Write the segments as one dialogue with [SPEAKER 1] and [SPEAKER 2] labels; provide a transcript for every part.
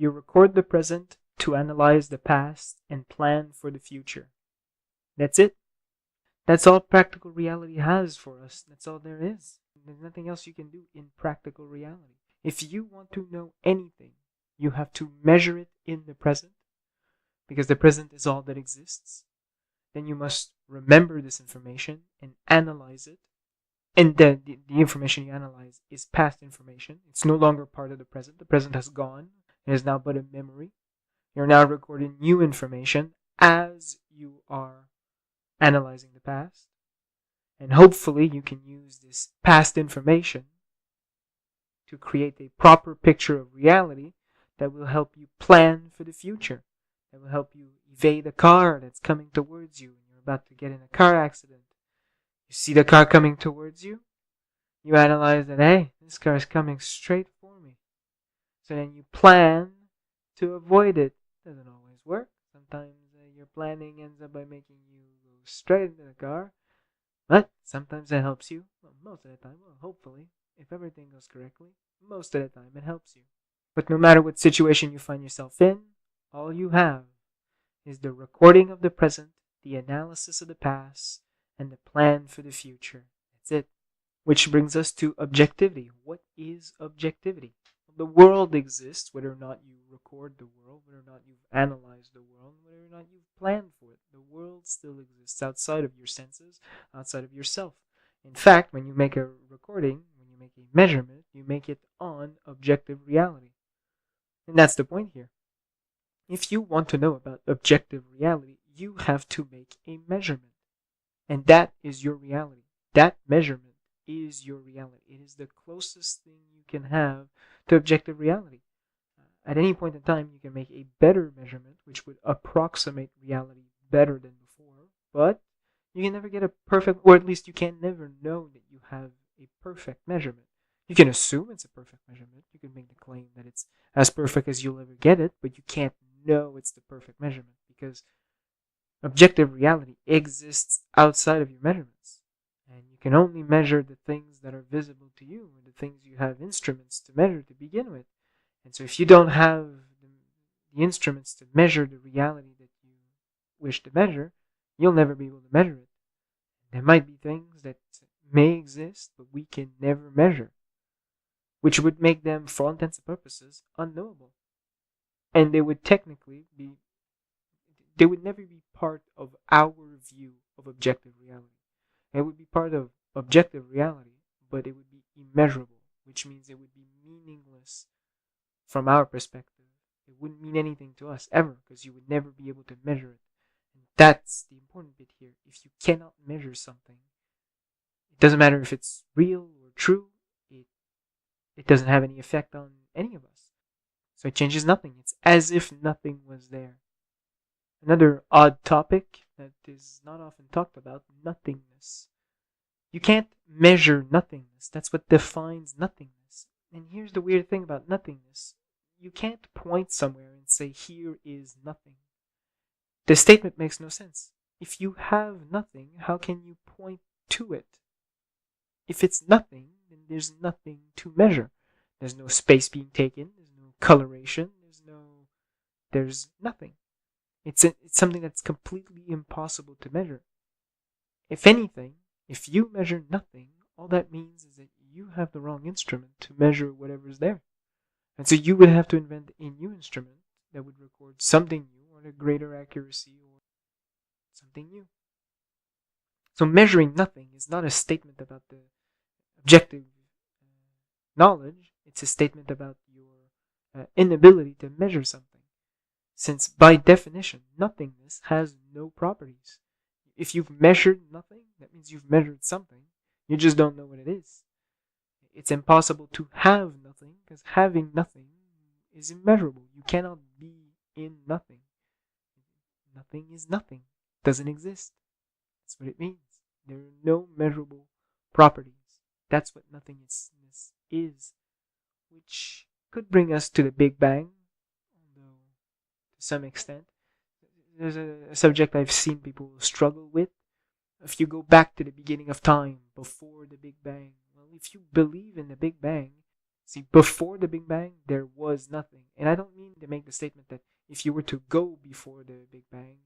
[SPEAKER 1] You record the present to analyze the past and plan for the future. That's it. That's all practical reality has for us. That's all there is. There's nothing else you can do in practical reality. If you want to know anything, you have to measure it in the present, because the present is all that exists. Then you must remember this information and analyze it. And then the information you analyze is past information. It's no longer part of the present. The present has gone. It is now but a memory. You're now recording new information as you are analyzing the past. And hopefully you can use this past information to create a proper picture of reality that will help you plan for the future. That will help you evade a car that's coming towards you and you're about to get in a car accident. You see the car coming towards you. You analyze that, hey, this car is coming straight for me. So then you plan to avoid it. Doesn't always work. Sometimes your planning ends up by making you go straight into the car. But sometimes it helps you. Well, most of the time, hopefully, if everything goes correctly, most of the time it helps you. But no matter what situation you find yourself in, all you have is the recording of the present, the analysis of the past, and the plan for the future. That's it. Which brings us to objectivity. What is objectivity? The world exists, whether or not you record the world, whether or not you've analyzed the world, whether or not you've planned for it. The world still exists outside of your senses, outside of yourself. In fact, when you make a recording, when you make a measurement, you make it on objective reality. And that's the point here. If you want to know about objective reality, you have to make a measurement. And that is your reality. That measurement is your reality. It is the closest thing you can have to objective reality. At any point in time, you can make a better measurement, which would approximate reality better than before, but you can never get a perfect, or at least you can never know that you have a perfect measurement. You can assume it's a perfect measurement. You can make the claim that it's as perfect as you'll ever get it, but you can't know it's the perfect measurement because objective reality exists outside of your measurements. And you can only measure the things that are visible to you, or the things you have instruments to measure to begin with. And so if you don't have the instruments to measure the reality that you wish to measure, you'll never be able to measure it. There might be things that may exist, but we can never measure, which would make them, for all intents and purposes, unknowable. And they would technically be, they would never be part of our view of objective reality. It would be part of objective reality, but it would be immeasurable, which means it would be meaningless from our perspective. It wouldn't mean anything to us ever, because you would never be able to measure it. And that's the important bit here. If you cannot measure something, it doesn't matter if it's real or true, it doesn't have any effect on any of us. So it changes nothing. It's as if nothing was there. Another odd topic that is not often talked about, nothingness. You can't measure nothingness. That's what defines nothingness. And here's the weird thing about nothingness. You can't point somewhere and say, here is nothing. The statement makes no sense. If you have nothing, how can you point to it? If it's nothing, then there's nothing to measure. There's no space being taken. There's no coloration. There's nothing. It's something that's completely impossible to measure. If anything, if you measure nothing, all that means is that you have the wrong instrument to measure whatever's there. And so you would have to invent a new instrument that would record something new or a greater accuracy or something new. So measuring nothing is not a statement about the objective knowledge. It's a statement about your inability to measure something. Since by definition, nothingness has no properties. If you've measured nothing, that means you've measured something. You just don't know what it is. It's impossible to have nothing because having nothing is immeasurable. You cannot be in nothing. Nothing is nothing. It doesn't exist. That's what it means. There are no measurable properties. That's what nothingness is, which could bring us to the Big Bang, although to some extent. There's a subject I've seen people struggle with. If you go back to the beginning of time, before the Big Bang, well, if you believe in the Big Bang, See, before the Big Bang, there was nothing. And I don't mean to make the statement that if you were to go before the Big Bang,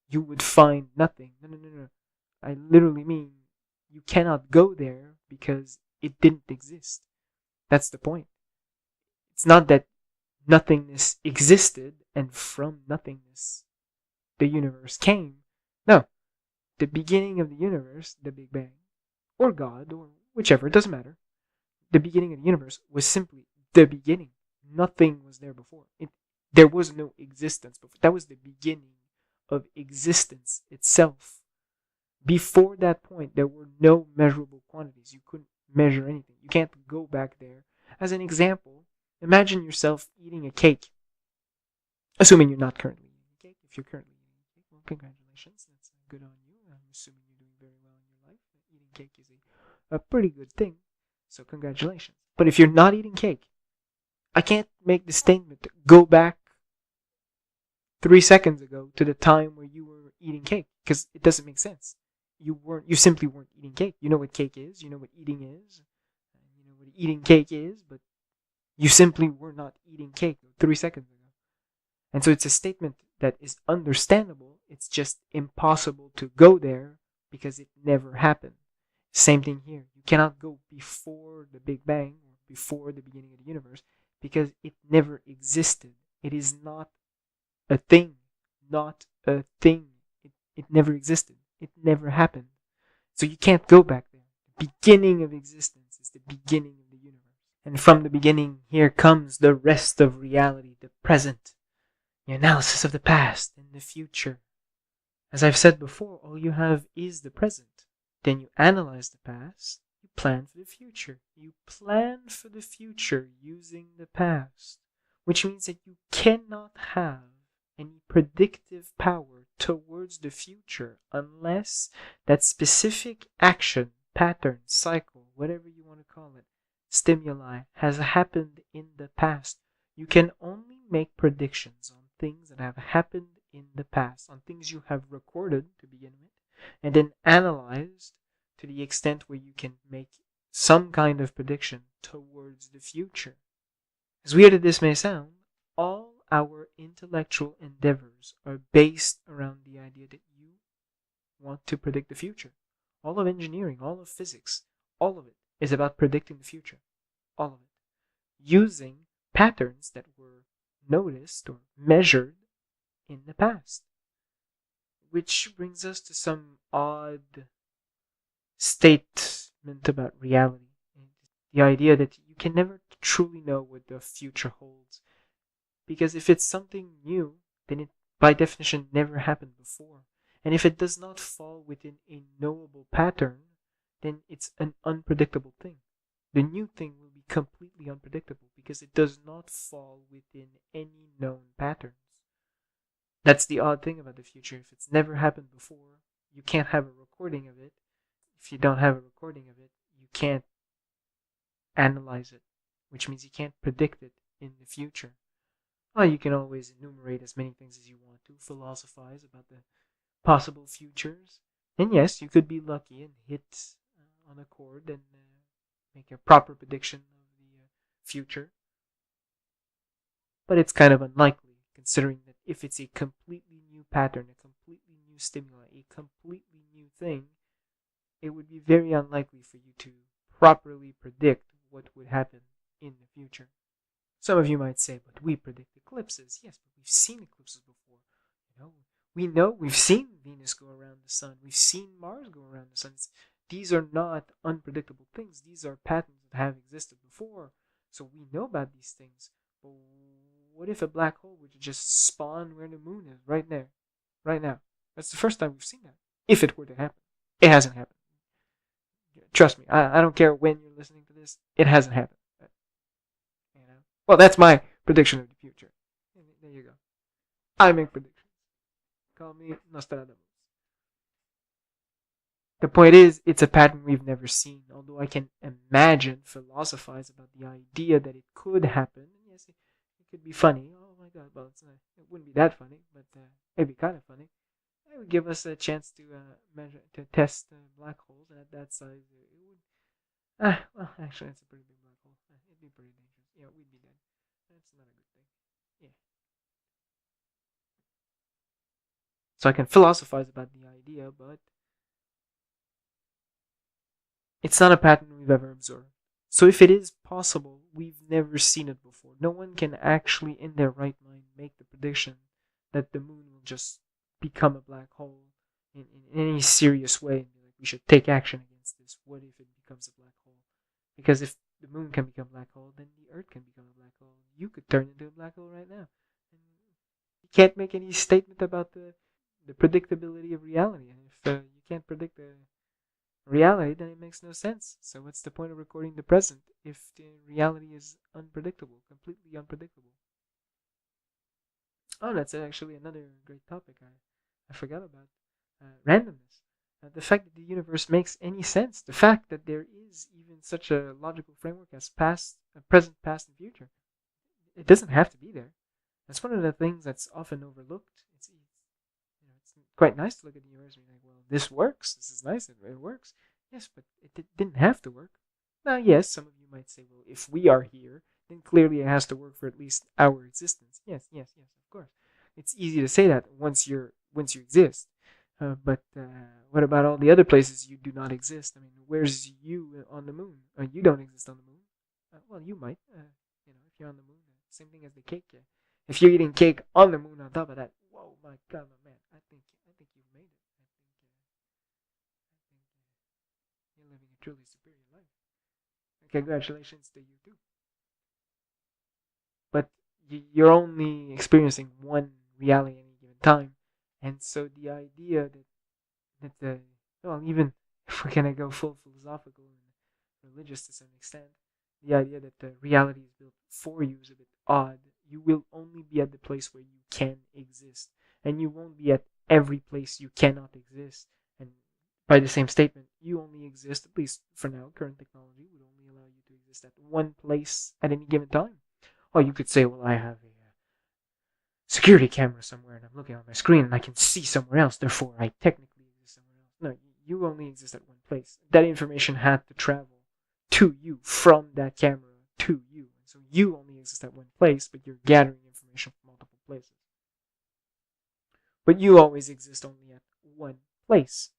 [SPEAKER 1] you would find nothing. No, no, no, no. I literally mean you cannot go there because it didn't exist. That's the point. It's not that nothingness existed and from nothingness the universe came. No, the beginning of the universe, the Big Bang, or God, or whichever, it doesn't matter. The beginning of the universe was simply the beginning. Nothing was there before. There was no existence before. That was the beginning of existence itself. Before that point, there were no measurable quantities. You couldn't measure anything. You can't go back there. As an example, imagine yourself eating a cake. Assuming you're not currently eating a cake. If you're currently eating a cake, well, congratulations. That's good on you. I'm assuming you're doing very well in your life. Eating cake is a pretty good thing. So congratulations. But if you're not eating cake, I can't make the statement, go back 3 seconds ago to the time where you were eating cake, because it doesn't make sense. You simply weren't eating cake. You know what cake is, you know what eating is, you know what eating cake is, but you simply were not eating cake 3 seconds ago. And so it's a statement that is understandable. It's just impossible to go there because it never happened. Same thing here. You cannot go before the Big Bang or before the beginning of the universe because it never existed. It is not a thing. Not a thing. It never existed. It never happened. So you can't go back there. The beginning of existence is the beginning of the universe. And from the beginning, here comes the rest of reality, the present, the analysis of the past and the future. As I've said before, all you have is the present. Then you analyze the past, you plan for the future. You plan for the future using the past, which means that you cannot have any predictive power towards the future unless that specific action, pattern, cycle, whatever you want to call it, stimuli, has happened in the past. You can only make predictions on things that have happened in the past, on things you have recorded to begin with, and then analyzed to the extent where you can make some kind of prediction towards the future. As weird as this may sound, all our intellectual endeavors are based around the idea that you want to predict the future. All of engineering, all of physics, all of it is about predicting the future. All of it. Using patterns that were noticed or measured in the past. Which brings us to some odd statement about reality. The idea that you can never truly know what the future holds. Because if it's something new, then it by definition never happened before. And if it does not fall within a knowable pattern, then it's an unpredictable thing. The new thing will be completely unpredictable because it does not fall within any known patterns. That's the odd thing about the future. If it's never happened before, you can't have a recording of it. If you don't have a recording of it, you can't analyze it, which means you can't predict it in the future. Well, you can always enumerate as many things as you want to, philosophize about the possible futures. And yes, you could be lucky and hit on a chord and make a proper prediction of the future. But it's kind of unlikely, considering that if it's a completely new pattern, a completely new stimuli, a completely new thing, it would be very unlikely for you to properly predict what would happen in the future. Some of you might say, but we predict eclipses. Yes, but we've seen eclipses before. We've seen Venus go around the sun. We've seen Mars go around the sun. These are not unpredictable things. These are patterns that have existed before. So we know about these things. But what if a black hole were to just spawn where the moon is, right there, right now? That's the first time we've seen that. If it were to happen. It hasn't happened. Trust me, I don't care when you're listening to this. It hasn't happened. Well, that's my prediction of the future. There you go. I make predictions. Call me Nostradamus. The point is, it's a pattern we've never seen. Although I can imagine, philosophize about the idea that it could happen. Yes, it could be funny. Oh my God, well, it wouldn't be that funny, but it'd be kind of funny. It would give us a chance to measure, to test black holes, and at that size, it would. Well, actually, it's a pretty big black hole. It'd be pretty dangerous. we'd be dead. That's not a good thing. Yeah. So I can philosophize about the idea, but it's not a pattern we've ever observed. So if it is possible, we've never seen it before. No one can actually, in their right mind, make the prediction that the moon will just become a black hole in any serious way and be like, we should take action against this. What if it becomes a black hole? Because if the moon can become a black hole, then the earth can become a black hole. You could turn into a black hole right now. And you can't make any statement about the predictability of reality. And if you can't predict the reality, then it makes no sense. So what's the point of recording the present if the reality is unpredictable, completely unpredictable? Oh, that's actually another great topic I forgot about. Randomness. The fact that the universe makes any sense. The fact that there is even such a logical framework as past, present, past, and future. It doesn't have to be there. That's one of the things that's often overlooked. It's quite nice to look at the universe and be like, well, this works. This is nice. It works. Yes, but it didn't have to work. Now, yes, some of you might say, well, if we are here, then clearly it has to work for at least our existence. Yes, yes, yes, of course. It's easy to say that once you exist. But what about all the other places you do not exist? I mean, where's you on the moon? You don't exist on the moon. Well, you might. If you're on the moon, same thing as the cake. Yeah. If you're eating cake on the moon on top of that, whoa, my God, my man, I think you've made it. I think you're living a truly superior life. And congratulations to you too. But you're only experiencing one reality at any given time, and so the idea that well, even if we're gonna go full philosophical and religious to some extent, the idea that the reality is built for you is a bit odd. You will only be at the place where you can exist, and you won't be at every place you cannot exist. And by the same statement, you only exist, at least for now, current technology would only allow you to exist at one place at any given time. Or you could say, well, I have a security camera somewhere and I'm looking on my screen and I can see somewhere else, therefore I technically exist somewhere else. No, you only exist at one place. That information had to travel to you from that camera to you. So you only exist at one place, but you're gathering information from multiple places. But you always exist only at one place.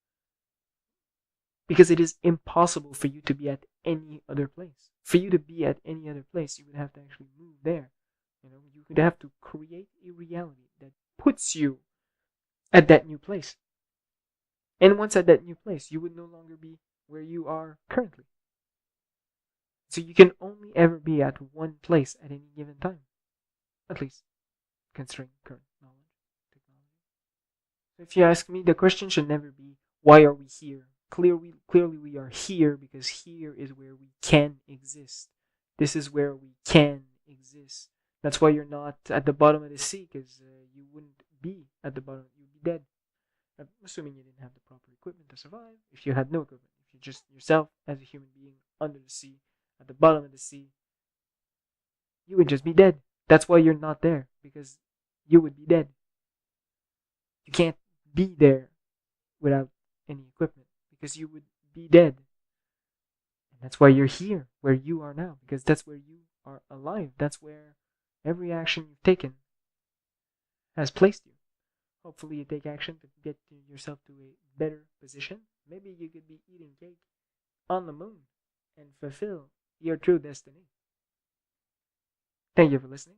[SPEAKER 1] Because it is impossible for you to be at any other place. For you to be at any other place, you would have to actually move there. You would have to create a reality that puts you at that new place. And once at that new place, you would no longer be where you are currently. So you can only ever be at one place at any given time. At least, considering current knowledge, technology. So if you ask me, the question should never be, why are we here? Clearly we are here because here is where we can exist. This is where we can exist. That's why you're not at the bottom of the sea, because you wouldn't be at the bottom. You'd be dead. Assuming you didn't have the proper equipment to survive. If you had no equipment, if you're just yourself as a human being under the sea, at the bottom of the sea, you would just be dead. That's why you're not there, because you would be dead. You can't be there without any equipment, because you would be dead. And that's why you're here, where you are now, because that's where you are alive. That's where every action you've taken has placed you. Hopefully you take action to get yourself to a better position. Maybe you could be eating cake on the moon and fulfill your true destiny. Thank you for listening.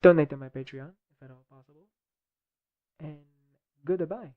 [SPEAKER 1] Donate to my Patreon if at all possible. And goodbye.